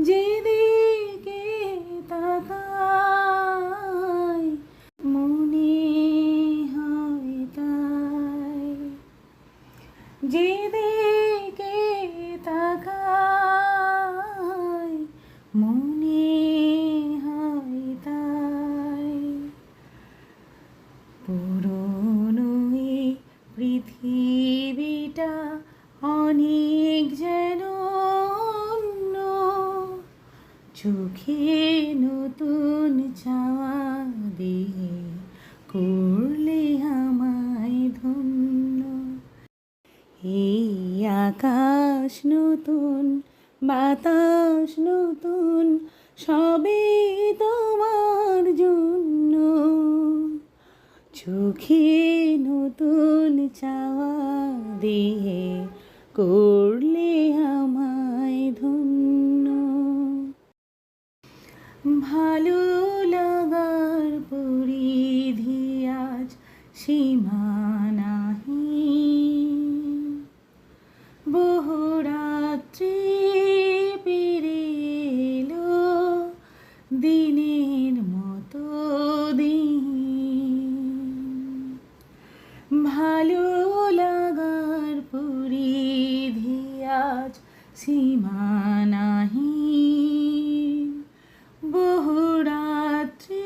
যেদিকে তাকাই মনে হয় তাই, যেদিকে তাকাই মনে হয় তাই। পুরনো এই পৃথিবীটা অনেক যেন অন্য, চোখে নতুন চাওয়া দিয়ে করলে আমায় ধন্য। এই আকাশ নতুন, বাতাস নতুন, সবই তোমার জন্য। চোখে নতুন চাওয়া দিয়ে করলে আমায় ধন্য। ভালো লাগার পরিধি আজ সীমা নাহি, বহু রাত্রি পেরে এলো দিনের মতো দিন। ভালো লাগার পরিধি আজ সীমা নাহি, বহু রাত্রি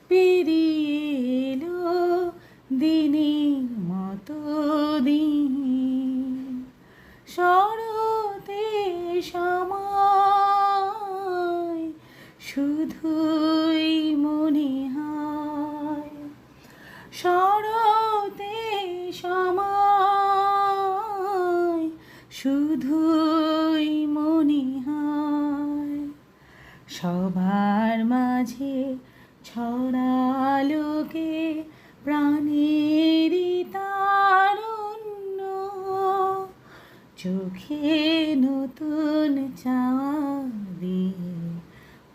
পেরিয়ে এলো দিনের মতো দিন। শরতে সময় শুধুই মনে হয়, শরতে সময় শুধুই মনে হয়। সবার মাঝে ছড়ালোকে প্রাণেরই তারুণ্য, চোখে নতুন চাওয়া দিয়ে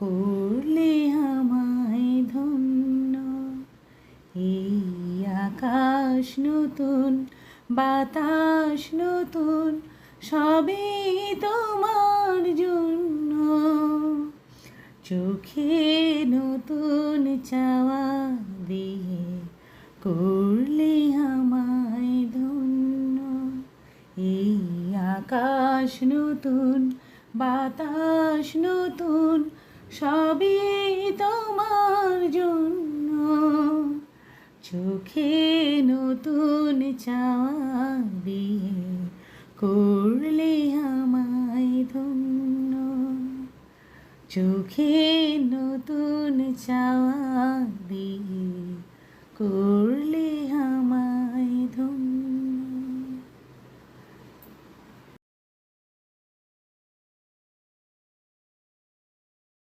করলে আমায় ধন্য। এই আকাশ নতুন, বাতাস নতুন, সবই তোমার জন্য। চোখে নতুন চাওয়া দিয়ে করলে আমায় ধন্য। এই আকাশ নতুন, বাতাস নতুন, সবই তোমার জন্য। চোখে নতুন চাওয়া দিয়ে করলে আমায় ধন্য। চোখে নতুন চাওয়া দিয়ে করলে